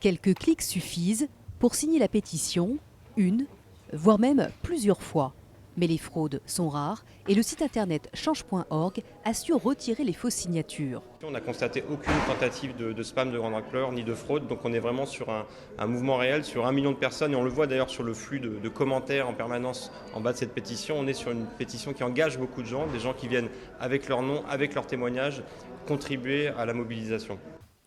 Quelques clics suffisent pour signer la pétition, une, voire même plusieurs fois. Mais les fraudes sont rares et le site internet change.org a su retirer les fausses signatures. On n'a constaté aucune tentative de spam de grande ampleur ni de fraude, donc on est vraiment sur un mouvement réel, sur 1 million de personnes, et on le voit d'ailleurs sur le flux de commentaires en permanence en bas de cette pétition. On est sur une pétition qui engage beaucoup de gens, des gens qui viennent avec leur nom, avec leur témoignage, contribuer à la mobilisation.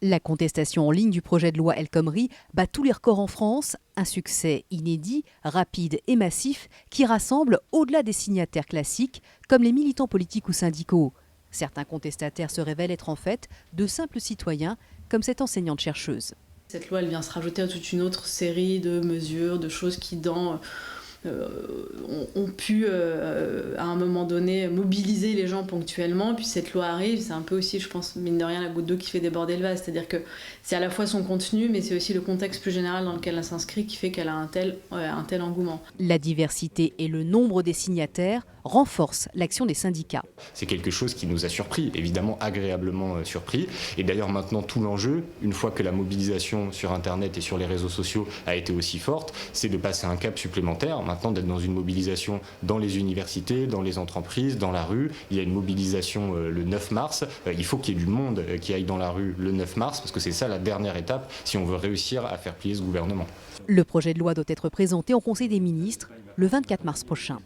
La contestation en ligne du projet de loi El Khomri bat tous les records en France, un succès inédit, rapide et massif qui rassemble au-delà des signataires classiques comme les militants politiques ou syndicaux. Certains contestataires se révèlent être en fait de simples citoyens comme cette enseignante-chercheuse. Cette loi elle vient se rajouter à toute une autre série de mesures, de choses qui ont pu à un moment donné mobiliser les gens ponctuellement, puis cette loi arrive, c'est un peu aussi, je pense, mine de rien, la goutte d'eau qui fait déborder le vase, c'est-à-dire que c'est à la fois son contenu, mais c'est aussi le contexte plus général dans lequel elle s'inscrit qui fait qu'elle a un tel engouement. La diversité et le nombre des signataires renforcent l'action des syndicats. C'est quelque chose qui nous a surpris, évidemment agréablement surpris, et d'ailleurs maintenant tout l'enjeu, une fois que la mobilisation sur Internet et sur les réseaux sociaux a été aussi forte, c'est de passer un cap supplémentaire, maintenant d'être dans une mobilisation dans les universités, dans les entreprises, dans la rue. Il y a une mobilisation le 9 mars, il faut qu'il y ait du monde qui aille dans la rue le 9 mars, parce que c'est ça la dernière étape si on veut réussir à faire plier ce gouvernement. Le projet de loi doit être présenté au Conseil des ministres le 24 mars prochain.